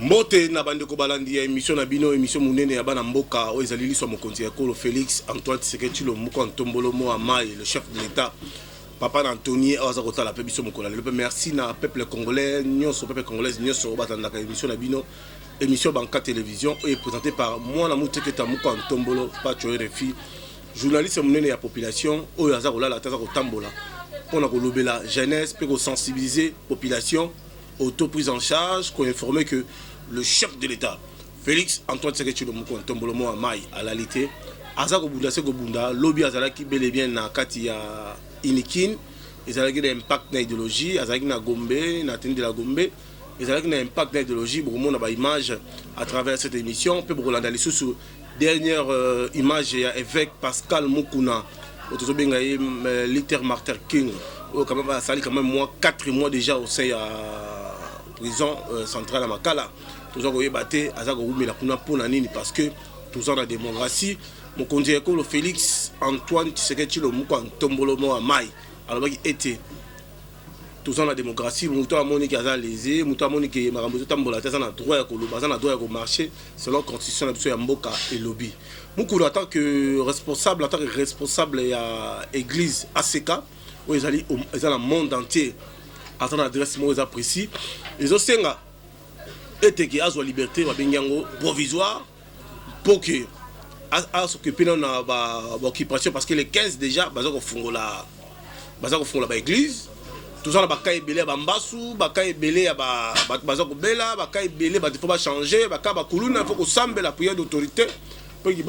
Mbote na bande ko balandi ya émission na bino émission munene ya bana mboka o ezali liso mokonzi ya kolo Félix Antoine Tshisekedi Tshilombo Ntombolo mo amai le chef de l'État papa d'Antonier aza kotala pe biso mokola le merci na peuple congolais nyonso peuple congolais nyonso batanda ka émission na bino émission Banka télévision est présentée par moi na muteke tamuko Ntombolo Pacho RFI journaliste munene ya population o aza kolala taza kotambola pona ko lobela jeunesse pe ko sensibiliser population auto prise en charge qu'on informait que le chef de l'État Félix Antoine Tshisekedi Tshilombo Ntombolo mo amai à la lité azako bunda se bunda lobby azalaki bel et bien na kati ya inikin ezalaki na impact na idéologie azalaki na Gombe na tende la Gombe ezalaki na impact na idéologie beaucoup mona ba image à travers cette émission pe beaucoup landa lisusu dernière image ya évêque Pascal Mukuna autozo benga Luther Martin King quand même ça quand même moi 4 mois déjà au sein à prison centrale à Makala tous ont batté azako umela kuna pona nini parce que tous en la démocratie mon conduit le Félix Antoine Tshisekedi Tshilombo Ntombolo mo amai alors qui était tous en la démocratie muto amoni ki aza lésé muto amoni ki makambo tambola teza na droit ya koloba za na droit ya marcher selon constitution ya mboka et lobby mukulu en tant que responsable ya église ACK où ils allaient dans le monde entier à ton adresse moi précis ils ont senga était qui a la liberté va bengango provisoire pour que à s'occuper dans la occupation parce que les 15 déjà bazako fungola ba église tout ça ba kay belé ba mbasu ba kay belé ba bazako bela ba kay belé ba faut pas changer ba ka ba kuluna faut que sambe la prière d'autorité pour qui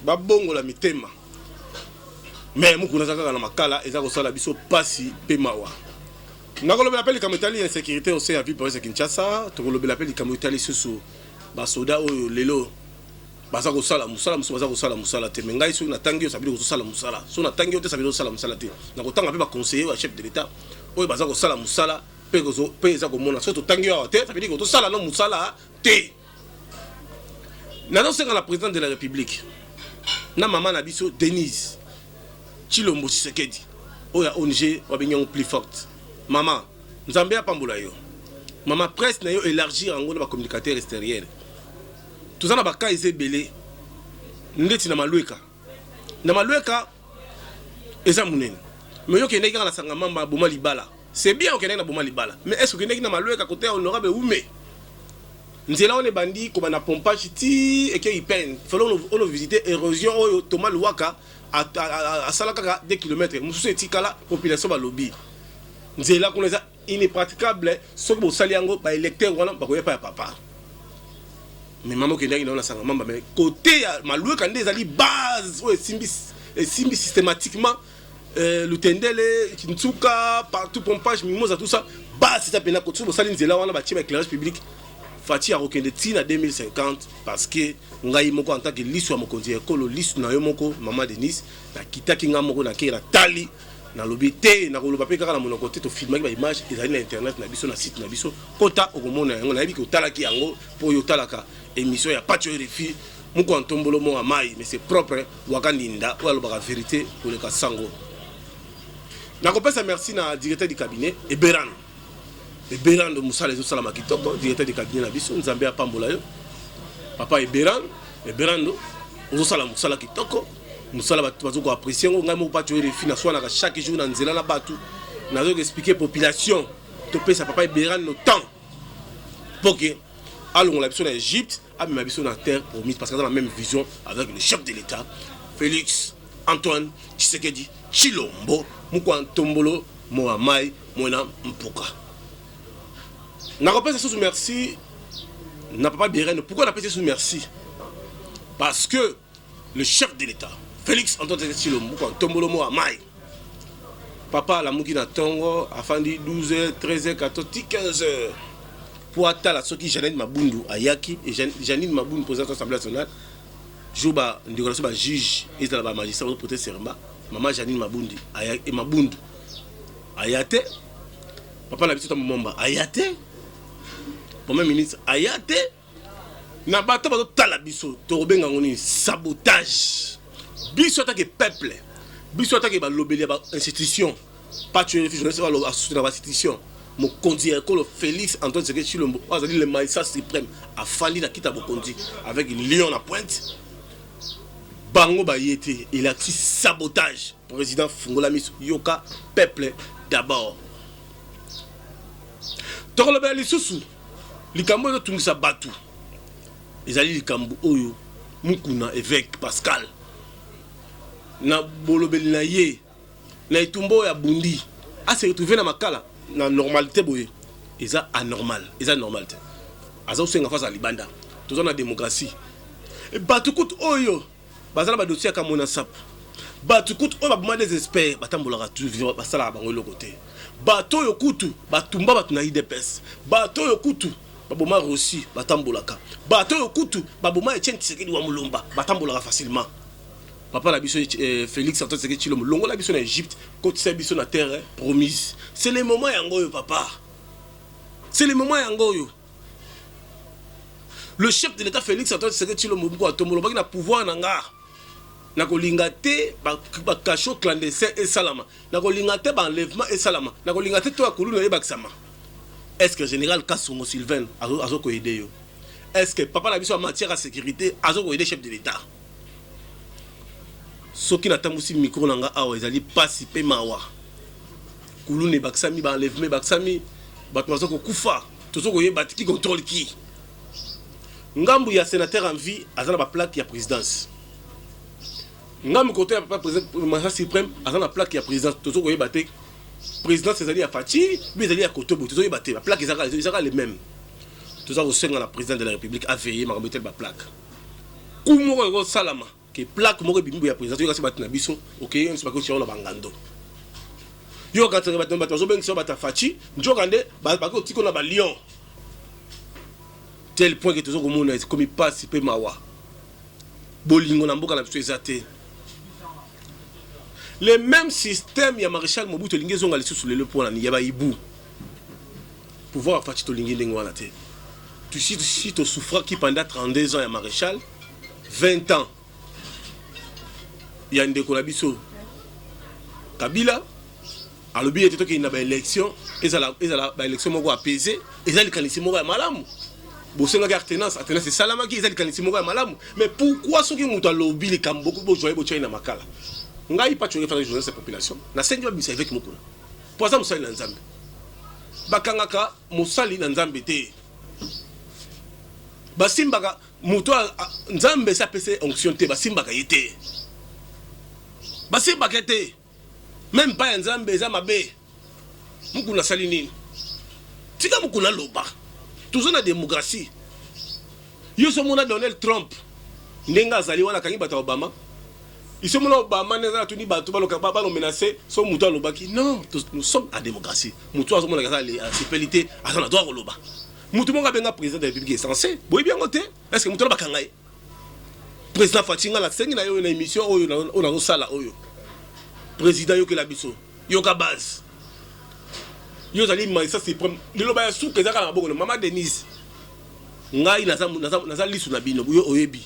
ba bongo la mitema mais mukuna zaka na makala ezako sala biso pasi pe mawa nakolo bela peli kamotali insécurité au sein à vie pour Kinshasa to kolo bela peli kamotali susu ba soda oyo lelo baza ko sala musala baza ko sala musala te mengai so na tangi yo sabili ko sala musala so na tangi yo te sabili ko sala musala te na ko tanga pe ba conseiller wa chef de l'état oyo baza ko sala musala pe ko pe za ko mona so to tangi yo te sabili ko sala no musala te na non c'est la présidente de la République na maman na biso Denise Tshilombo Tshisekedi oya ONG wa benyo plus forte maman nzambe apambola yo maman presse na yo élargir en gros ba communicateur extérieur tout ça na ba ka ezebele ndeti na malweka eza munene mais yo keneki na sanga mamba boma libala c'est bien okeneki na boma libala mais est-ce que keneki na malweka côté honorable Oume nzela on est bandi ko na pompage ti et que il peine fallait on visiter érosion oyo Thomas Luwaka à salaka 2 km mususu etikala population ba lobby nzela ko neza inapraticable soki bo saliango ba électeur wana ba koyepa ya papa mais maman qui est dans la sanga mamba mais côté malweka ndé ezali base o simbi systématiquement le tendele kintuka partout pompage mimosa tout ça base ça pena côté bo sali nzela wana ba tima éclairage public fati a rokende tina 2050 parce que ngai moko en tant que liso mokonzi ekolo liso na yo moko maman Denise na kitaki nga moko na kera tali na lobité na koloba pe kaka na monoko te to filmer ba image ezali na internet na biso na site na biso kota okomona yango na yebi ko talaki yango po yo talaka émission ya Pacho RFI moko Ntombolo mo amai mais c'est propre wakaninda ou alobaka vérité pour le kasango na kopesa merci na directeur du cabinet Eberan de Moussala les Salama Kitoko directeur du cabinet na biso nzambe apambola yo papa Eberan do ozo sala Moussala Kitoko Moussala bazo ko apprécier ngo ngamo Pacho RFI na swana ka chaque jour na nzela na batu na zo expliquer population to pesa papa Eberan no temps pour que allons la biso en Égypte a ma biso na terre promise parce que dans la même vision avec le chef de l'État Félix Antoine Tshisekedi Tshilombo Ntombolo mo amai mona mpuka na repose sous merci na papa Beren pourquoi on appelle sous merci parce que le chef de l'État Félix Antoine Tshisekedi Tshilombo Ntombolo mo amai papa la muki na tongo afandi 12h 13h 14h 15h pour attendre ceux qui Janine Mabundu ayaki et Janine Mabundu président de l'Assemblée nationale Juba ndikola ba juge et dans ba magistrat pour porter serment maman Janine Mabundu ayaki et Mabundu ayate papa na biso momba ayate premier ministre ayate na bato bato tala biso to benga ngoni sabotage biso attaque peuple biso attaque ba lobeli ba institution pas tuer les journalistes ba soutenir ba institution mokonzi ya ekolo Félix Antoine Tshisekedi Tshilombo azali le maïssa suprême afali na kita bokonzi avec une lion à pointe bango bayete il a fait sabotage président Fungola Miso yoka peuple d'abord tokoloba lisusu likambo yo tungisa batu ezali likambo oyo mukuna évêque Pascal na bolobeli na ye na itumbo ya bundi a se retrouver na makala na normalité boye eza anormal eza normalité aza usenga face à libanda tozo na démocratie et batu kut oyo bazala ba dossier ka mona sap batu kut oyo ba des experts batambola toujours basala bango le côté bato oyo kutu batumba batu na IDPS bato oyo kutu baboma Rossi batambolaka bato oyo kutu baboma Etienne Tshisekedi wa Mulumba batambolaka facilement. Papa la biso Félix Antoine Tshisekedi Tshilombo longo la biso na Égypte côté biso na terre promise c'est le moment yango yo papa c'est le moment yango yo le chef de l'état Félix Antoine Tshisekedi Tshilombo ko atomolo baki na pouvoir nanga na kolinga te ba cachot clandestin et salama na kolinga te ba enlèvement et salama na kolinga te to akulu na yebakisama. Est-ce que général Kasongo Sylvain azo ko aider yo est-ce que papa la biso en matière de sécurité azo ko aider chef de l'état soki na tambusi micro nanga awa ezali pasi pe mawa kulune baksami ba enlèvement baksami bato bazoko kufa tozoko yeba ki contrôle ki ngambu ya sénateur en vie azana ba plaque ya présidence ngambu côté ya papa président maître suprême azana plaque ya présidence tozoko yeba te présidence ezali ya Fachi mais ezali ya Kotobo tozoko yeba te ba plaque ezaka les mêmes tozako senga la président de la république a veillé makambo tel ba plaque kumo ko salama que plaque moko bimbo ya président yo kasi batina biso OK on se pas que sur la bangando yo quand batina bato zo bengi so bata Fachi njokande ba ko tiko na ba lion tel point que tozo komona comme passe pe mawa bolingo na mboka na biso ezate le même système ya maréchal Mobutu lingezo ngali sous le point na yaba ibu pouvoir Fachi to lingi ndenge wana te tu si to souffra qui pendant 32 ans ya maréchal 20 ans ya ndeko na biso Kabila alobi ete toki na ba élection ezala ba élection moko apaisé ezali kanisi moko ya malamu bosenga ka alternance c'est salama ki ezali kanisi moko ya malamu mais pourquoi soki mutu alobi likambo ko bojoye bochoye na makala ngai pa choye fa journée cette population na sengi ba bisa avec mokuna poza musali na nzambe bakangaka musali na nzambe te basimbaka mutu nzambe sa pese onction te basimbaka yete basimbaka te même pas nzambe za mabe mukuna sali nini tika mukuna loba toujours na démocratie yo so mona Donald Trump ndenga azali wana kangi bata Obama iso mona Obama neza tuni bato baloka balo menacer so mutu alobaki non nous sommes à démocratie mutu azo mona kazali sipelité azana droit koloba mutu monga benga président de la République est censé boy bien ngote est-ce que mutu la bakanga président Fatinga la sengi na yo na émission oyo na zo sala oyo président yo ke la biso yo ka base yo zali maïssa suprême lelo ba sou ke zaka na bongo mama Denise ngai naza lisu na bino yo oyebi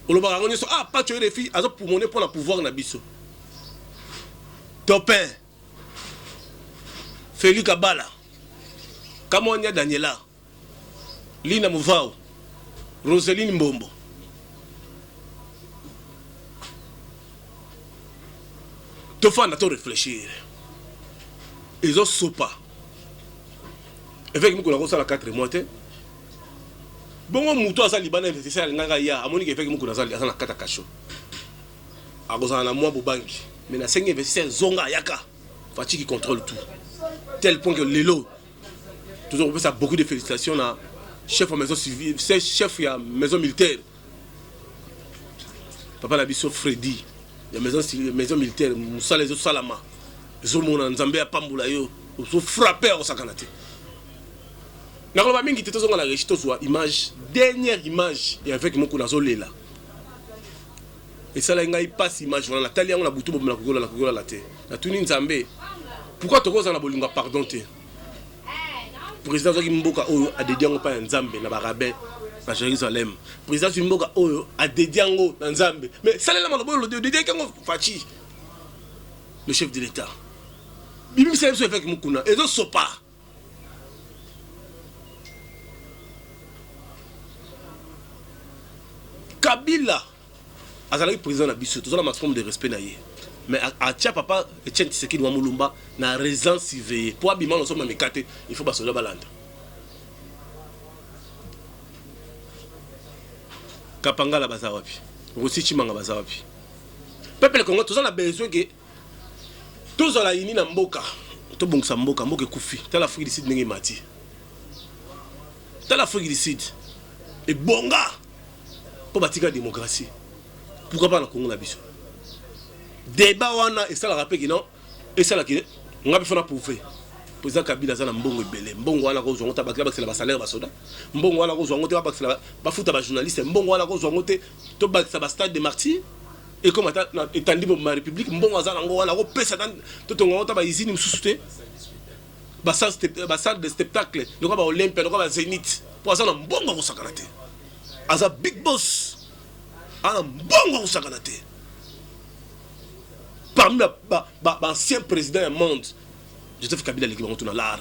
oloba ngoni so pas tuer les filles azo pour monner pour la pouvoir na biso Topin Félix Kabala Kamonya Daniela Lina Mouvao Roseline Mbombo tofanda to réfléchir ils ont sopa avec nous qu'on a 4 mois te bongo muto asa libana investisseur nganga ya amoni ke avec nous qu'on a na kata kasho akoza na moi bobangi mais na 5 investisseurs zonga yaka Fachi qui contrôle tout tel point que lelo toujours on peut ça beaucoup de félicitations à chef de maison civile chef ya maison militaire papa la biso Freddy ya maison militaire Moussa les Salama zo mona nzambe ya pambula yo so frapper au sakanate na ko ba mingi te tozonga la registro soit image dernière image et avec mon kuna zo lela et ça la ngai passe image voilà la tali yango na butu bo na kogola la te na tuni nzambe pourquoi tokoza na bolinga pardon te président zoki mboka oyo a dédié ngo pa nzambe na barabé na Jérusalem président mboka oyo a dédié ngo na nzambe mais ça la malobo le dédié ngo Fachi le chef de l'état bibi c'est avec mukuna ezo sopa Kabila azalaki président na biso tozala maximum de respect na ye mais atia papa Etienne Tshisekedi wa Mulumba na résidence surveillée pour abima nous sommes mekate il faut basola balanda Kapangala baza wapi Rossi Chimanga baza wapi peuple Congo tozala besoin que tozala ini na mboka to bongisa mboka kufi tala Afrique du Sud ndenge mati tala Afrique du Sud et bonga pour batika démocratie pourquoi pas na Congo na biso débat wana et ça la rappelle que non et ça la que ngabi fona prouver président Kabila za na mbongo ebele mbongo wana ko zongo ta bakela bakela ba salaire ba soda mbongo wana ko zongo te ba bakela ba futa ba journaliste mbongo wana ko zongo te to bakela ba stade de martyrs et comme étendue pour ma république mbongo za nango wana ko pesa to tongo ta ba izini mususu te ba salle de spectacle le ko ba Olympia le ko ba Zénith pour ça na mbongo ko sakana te aza big boss ana mbongo ko sakana te parmi l'ancien président du monde Joseph Kabila l'équipe retourne à l'art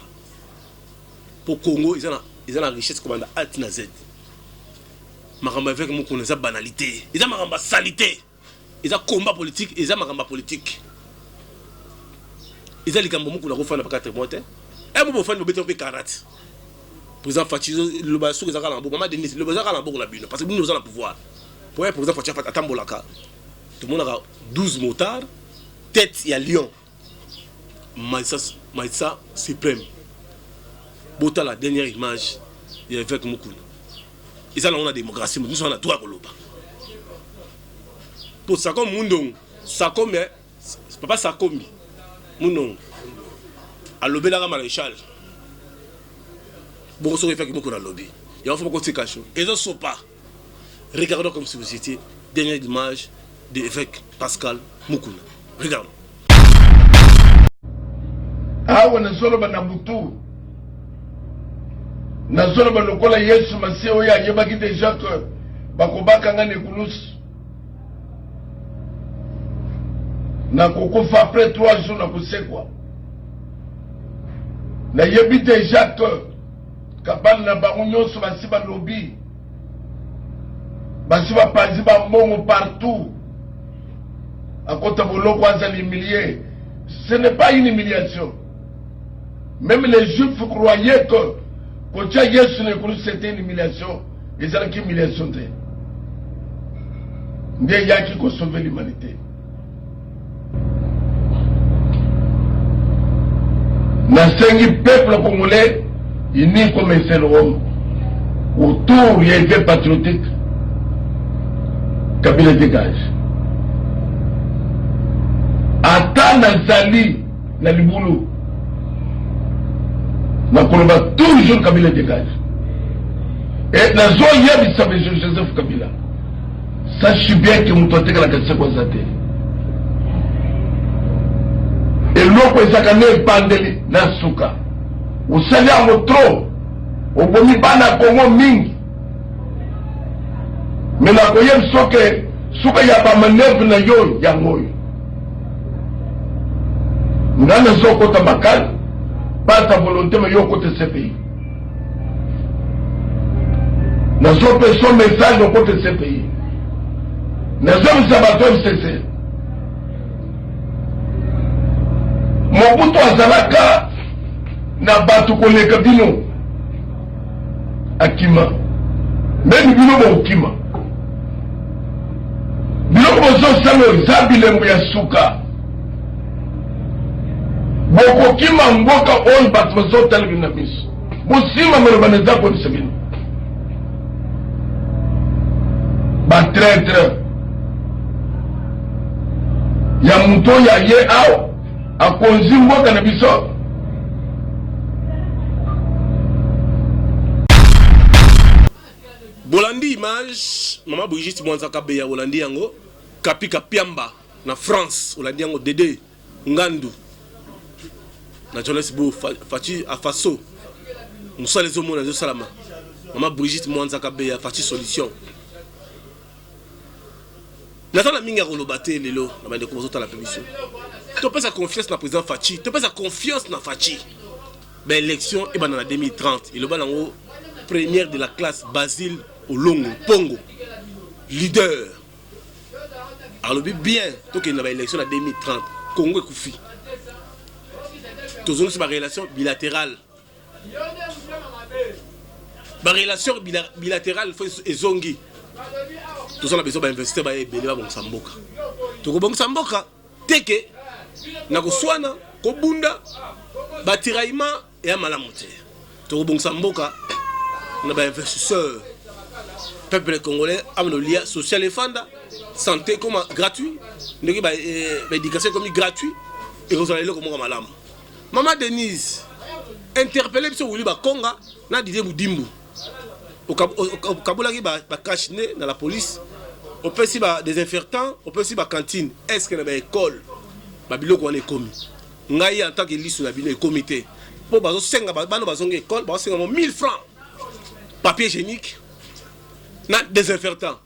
pour Congo ils ont la richesse comme dans Alt na Z maramba avec mon connaît ça banalité ils ont maramba salité ils ont combat politique ils ont maramba politique ils ont les cambo moko na refana pas 4 mois et mo bofana mo beto pe 40 président Fachi le basso ils ont la beaucoup Denis le basso la beaucoup la bino parce que nous avons le pouvoir pour président Fachi atambolaka tout le monde a 12 motards tête il y a Lyon Maïssa suprême bota la dernière image il y a avec Moukouna ils ont la démocratie nous sommes à droit koloba pour ça comme Mundong ça comme c'est pas ça comme Mundong à lobby la maréchal bon ça fait que Moukouna lobby il faut pas qu'on se cache et ça sont pas regardons comme si vous étiez dernière image de évêque Pascal Moukouna regarde awa nazoloba na butu nazoloba lokola Yesu Masiya oyo ayebaki déjà que bakobakanga na ekulusu nakokufa après 3 jours nakosekwa nayebi déjà que kabala na bango nyonso basi balobi basi bapanzi bambongo partout akota boloko azali humilié. Ce n'est pas une humiliation. Même les juifs croyaient que quand Yesu c'était une humiliation. Ils ont une humiliation. Il y a qui sauver l'humanité. Dans le peuple congolais, il n'y a comme un seul homme. Autour, il y a une vie patriotique. Kabila dégage. Ata nazali na libulu na koloba toujours Kabila dégage et nazo yebisa monsieur Joseph Kabila sache bien que mutote kala kasa kwa zate et loko ezakane pandeli na suka usali amo tro obomi bana Kongo mingi mena koyem soke suka ya ba manevre na yo ya ngoyo ngana zoko tamakal pas ta volonté mais yo côté CPI na zo pe son message au côté CPI na zo sabato MCC Mobutu azalaka na batu koleka bino akima même bino bo okima bino bozo salo zabile ya suka boko kima mboka on batmazo talbi na biso busima merobaneza ko disabino ba traître ya muto ya ye ao akonzi mboka na biso Bolandi image maman Brigitte Mwanzaka Beya Bolandi yango Kapika Piamba na France Bolandi yango Dede Ngandu na Jonas Bo Fachi Afaso Moussa les hommes na Salama maman Brigitte Mwanzaka Beya Fachi solution Natana minga rolobate lelo na bande ko zota la permission tu peux sa confiance na président Fachi tu peux sa confiance na Fachi ben élection et ben en 2030 il va dans première de la classe Basile Olongo Pongo leader alobi bien tokende na élection en 2030 Congo ekufi tozongisi relation bilatérale relation bilatérale faut ezongi tozala besoin d'investir ba ebele ba bongisa mboka tokobongisa mboka teke na koswana kobunda batiraillement ya malamu te tokobongisa mboka na ba investisseur peuple congolais amno lia social et fanda santé comme gratuit ndeki ba éducation comme gratuit et vous allez le comme malamu Maman Denise interpellé biso wuli ba konga na Didier Boudimbu au Kabola qui ba caché dans la police on peut si ba désinfectant on peut si ba cantine est-ce que na ba école ba biloko wana ekomi ngai en tant que liste na bino comité pour bazo senga bano bazonga école bazo senga 1000 francs papier hygiénique na désinfectant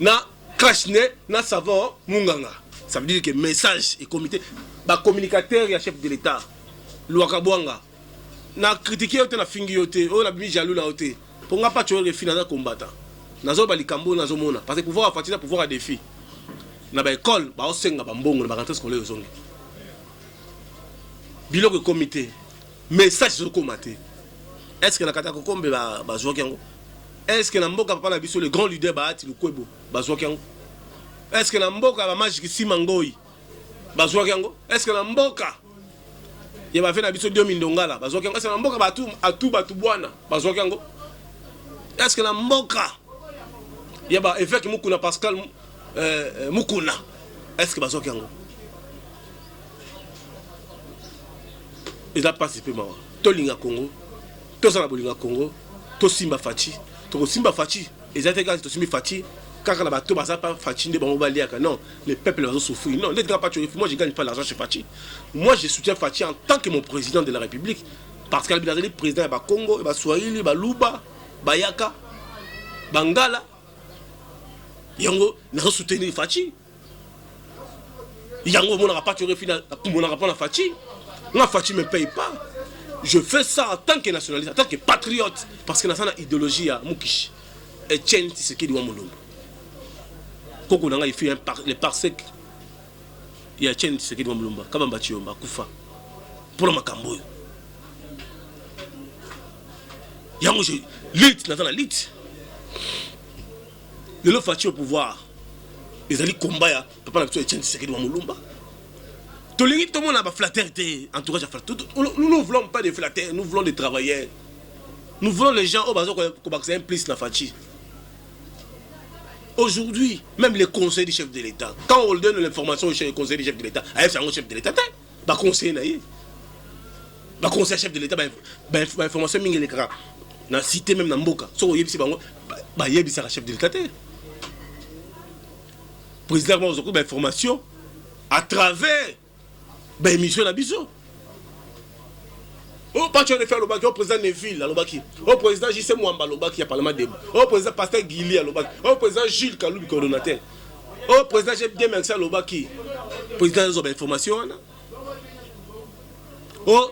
na cache-nez na savon munganga ça veut dire que message et comité ba communicateur et chef de l'état Luakabwanga na critiquer yote na fingi yote o na bimi jaloux na yote pour nga pas tuer les finances combattant nazo ba likambo nazo mona parce que pouvoir fatira pouvoir à défi na ba école ba osenga ba mbongo na ba rentrée scolaire ozongi biloko comité message sur comité est-ce que na kata kokombe ba zoki yango est-ce que na mboka papa na biso le grand leader ba ati lukwebo ba zoki yango est-ce que na mboka ba magique simangoi ba zoki yango est-ce que na mboka il va faire biso 2000 ndongala bazoki yango est-ce que na mboka batu bwana bazoki yango est-ce que na mboka il va évêque mukuna Pascal mukuna est-ce que bazoki yango il a participé mawa to linga Congo to sana bolinga Congo to simba fachi to simba fachi ezate to simba fachi quand la bateau baza pas Fachi de bon baliaka non les peuples vont souffrir non les gars pas moi je gagne pas l'argent chez Fachi moi je soutiens Fachi en tant que mon président de la République parce qu'il est président ba Congo ba Swahili ba Luba ba Yaka Bangala yango na soutenir Fachi yango mon pas tu refina mon rapport à Fachi non Fachi me paye pas je fais ça en tant que nationaliste en tant que patriote parce que dans sa idéologie à Mukish et Etienne Tshisekedi wa Mulumba Koko nanga il fait les parsec il y a Etienne Tshisekedi wa Mulumba kabamba chiomba kufa pour makambo yango je lutte dans la lutte le Fachi au pouvoir les alliés combat ya papa na Etienne Tshisekedi wa Mulumba tout le monde a ba flatterie entourage à flatteur nous ne voulons pas de flatteurs nous voulons des travailleurs nous voulons les gens au bazo ko bakse un plus na Fachi. Aujourd'hui, même les conseils du chef de l'État, quand on donne l'information au conseil du chef de l'État, c'est un chef de l'État, bah conseil naïe, bah conseil chef de l'État, bah information mingi les kara, na cité même na mboka, so yebisi bango, bah yebisi la chef de l'État. Président moi aujourd'hui bah information à travers bah émission na biso. Oh, pas tu veux faire le bac, au président Neville, à l'Obaki. Au président JC Mwamba, l'Obaki, à Parlement Débat. Au président Pasteur Guili, à l'Obaki. Au président Gilles Kaloubi, coordonnateur. Au président Jeb Merci à l'Obaki. Président des informations. Oh,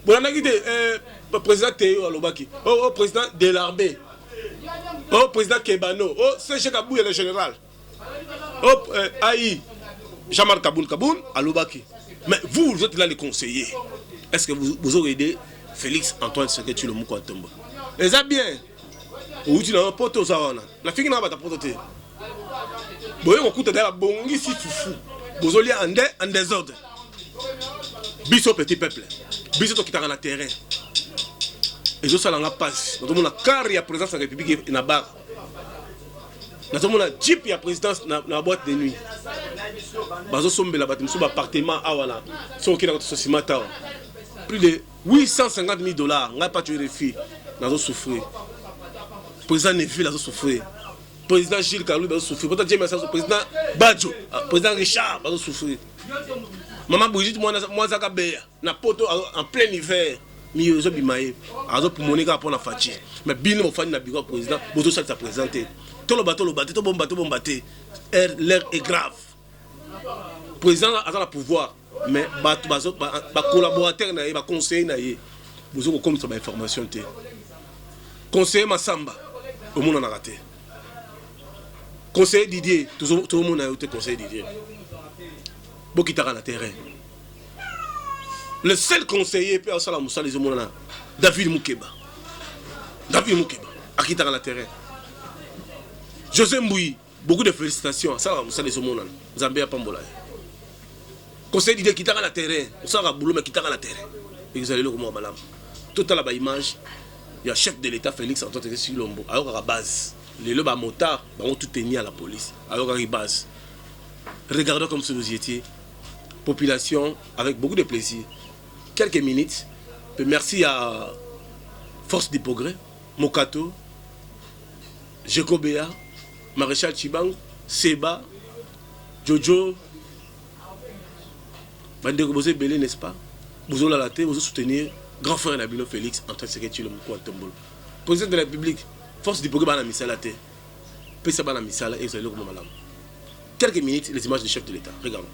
on a dit le président Théo à l'Obaki. Oh, président Delarbé. Oh, président Kebano. Oh, c'est Cheikh Abou, le général. Oh, Aïe, Jean-Marc Kaboun, à l'Obaki. Mais vous êtes là les conseillers. Est-ce que vous aurez aidé Félix Antoine Tshisekedi le Mouko Atomba? Et ça bien. Ou tu n'as pas tout ça. La fille n'a pas ta portée. Vous voyez, on coûte d'ailleurs bongi si tu fous. Vous allez en désordre. Biso petit peuple. Biso qui t'a dans le terrain. Et je suis dans la passe. Nous avons la carrière présence de la République et la barre. Nous avons la jeep et la présidence dans la boîte de nuit. Nous sommes là, nous sommes appartement à Wala. Nous sommes dans le plus de 850 000 $. On n'a pas tué les filles. Nous avons souffert. Le président Neville a souffert. Le président Gilles Kaloubi a souffert. Le président Badjo, le président Richard a souffert. Maman Brigitte, moi, na poto en plein hiver. Mais je bimaye. Alors pour mon égard pour la fatigue. Mais bien au fan na bureau président, Bozo ça présenté. Tout le bateau, tout bon bateau. L'air est grave. Le président a le pouvoir. Mais les collaborateurs, les conseillers, vous avez comme ça information. Conseiller Massamba, au monde en a raté. Conseiller Didier, tout le monde a été conseiller Didier. Bokitara na terrain. Le seul conseiller peut avoir la les hommes David Moukeba. David Moukeba, Akitara na terrain. José Mboui, beaucoup de félicitations. Ça va les hommes Zambia Pambola. Conseiller Didier qui t'a na terrain. Ça va boulot mais qui t'a na terrain. Et vous allez le comment balam. Tout à la image, il y a chef de l'État Félix Antoine Tshisekedi. Alors à la base, les lobes à motard vont tout tenir à la police. Alors à la base, regardons comme ce nous y était. Population avec beaucoup de plaisir. Quelques minutes. Merci à Force du Progrès, Mokato, Jekobea, Maréchal Chibang, Seba, Jojo. Vous avez belé, n'est-ce pas? Vous avez la tête, vous soutenir grand frère Nabino Félix Antoine Tshisekedi le Moukou Antombolo. Président de la République, Force du Progrès, Bana Misala Té. Pesa Bana Misala et vous allez le Malam. Quelques minutes, les images du chef de l'État. Regardons.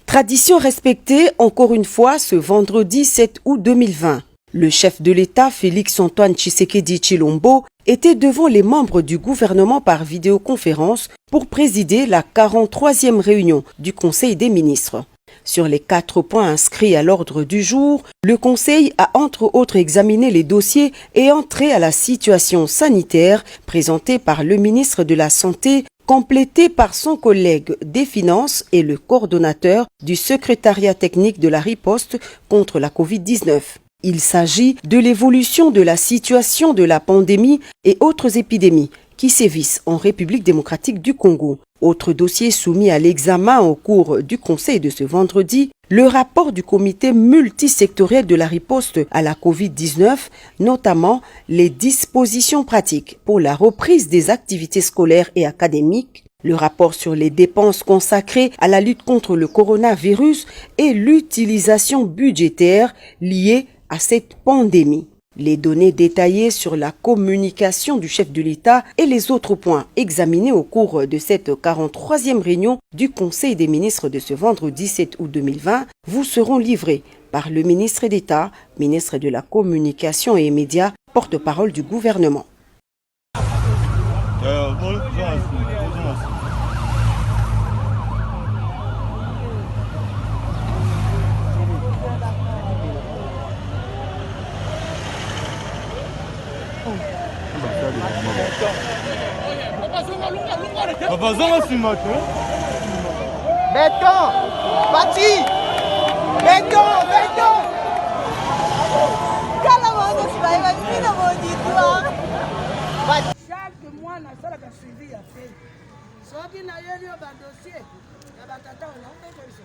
Tradition respectée encore une fois ce vendredi 7 août 2020. Le chef de l'État, Félix-Antoine Tshisekedi Tshilombo, était devant les membres du gouvernement par vidéoconférence pour présider la 43e réunion du Conseil des ministres. Sur les 4 points inscrits à l'ordre du jour, le Conseil a entre autres examiné les dossiers ayant trait à la situation sanitaire présentée par le ministre de la Santé, complété par son collègue des Finances et le coordonnateur du secrétariat technique de la riposte contre la Covid-19. Il s'agit de l'évolution de la situation de la pandémie et autres épidémies qui sévissent en République démocratique du Congo. Autre dossier soumis à l'examen au cours du Conseil de ce vendredi, le rapport du comité multisectoriel de la riposte à la Covid-19, notamment les dispositions pratiques pour la reprise des activités scolaires et académiques, le rapport sur les dépenses consacrées à la lutte contre le coronavirus et l'utilisation budgétaire liée à cette pandémie. Les données détaillées sur la communication du chef de l'État et les autres points examinés au cours de cette 43e réunion du Conseil des ministres de ce vendredi 7 août 2020 vous seront livrés par le ministre d'État, ministre de la Communication et Médias, porte-parole du gouvernement. Béton, bâti, béton. Chaque mois, on a suivi à faire. Soit qui n'a eu un dossier, il y a un tata, on a fait comme ça.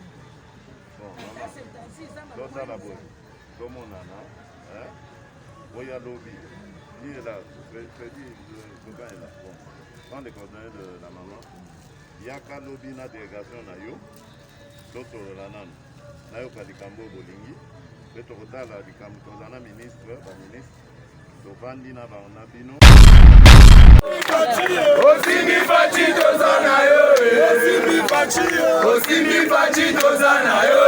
Il y a lobby. Il est là. Freddy, le gars est là. Bon. Prends les coordonnées de la maman. Il y a qu'un lobby na délégation na yo. D'autres la nan. Na yo kalikambo bolingi. Beto kotala likambo tozana ministre, ba ministre. Tovandi na ba na bino. Osimi Fachi tozana yo. Osimi Fachi tozana yo.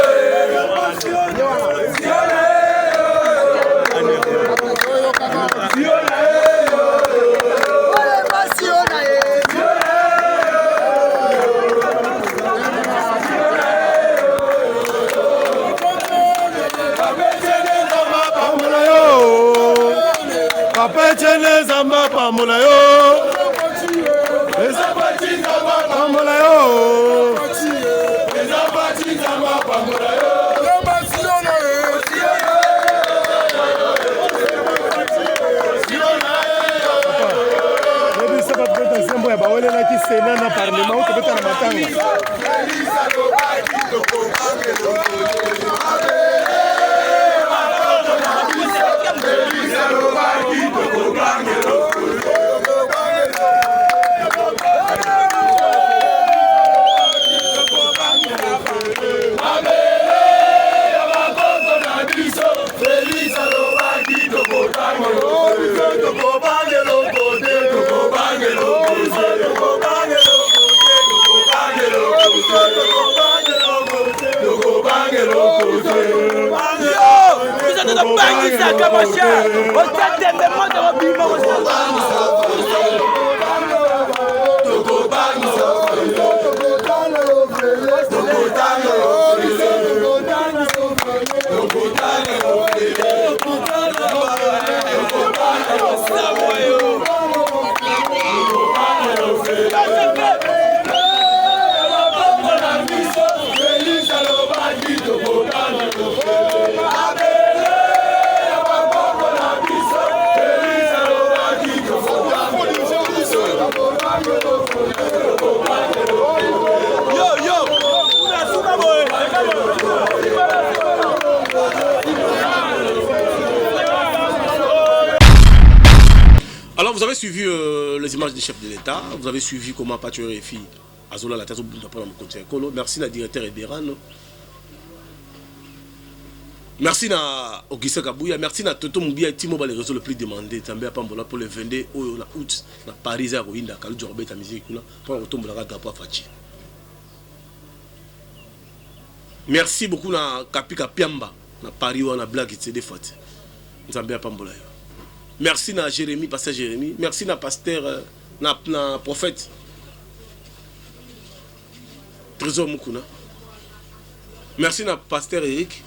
Zamba pamola yo, ezabati zamba pamola yo, ezabati zamba pamola yo, zambasiona yo, siona yo. Lebi sabat beta sembo ya bawele na kisena na parlement ko beta na matanga. Alors vous avez suivi les images des chefs de l'État, vous avez suivi comment Patuer et filles Azola la tête au bout de la merci à directeur Eberano. Merci à Augustin Kabouya, merci à Toto Moubia et Timo les réseaux le plus demandé, També à Pambola pour le 22 août, na Paris à Rwanda, Kalou Djorbe ta musique pour retomber la drapeau à Fachi. Merci beaucoup à Kapika Piamba, na Paris ou na blague et des fêtes. També à Pambola. Merci à Jérémy, pasteur Jérémy. Merci à pasteur, na prophète. Trésor Moukouna. Merci à pasteur Eric.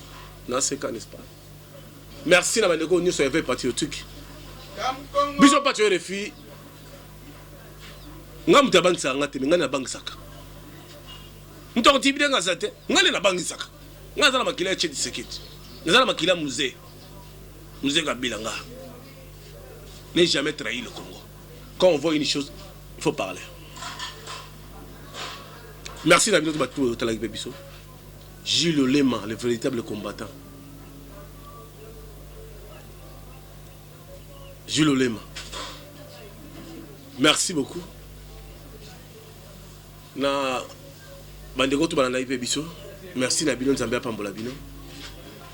N'est-ce pas? Merci à Manego Union sur l'éveil patriotique. Bishop Patriot Refi. Ngam tabang sa ngate ngana bang saka. Nto tibide ngazate ngale na bang saka. Ngaza na makila chedi sekiti. Ngaza na makila musée. Musée Kabila nga. N'ai jamais trahi le Congo. Quand on voit une chose, il faut parler. Merci David Batou Talak Bebiso. Gilles Lema, le véritable combattant. Gilles Lema. Merci beaucoup. Na bandeko to banana Bebiso. Merci na Bino Zambia Pambola Bino.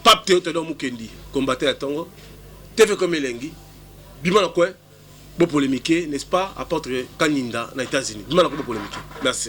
Pape Théodore Mukendi, combattant à Tongo. TV comme Elengi. Bimana quoi? Beau polémique, n'est-ce pas? Apporte Kaninda, aux États-Unis. Bimana quoi polémique. Merci.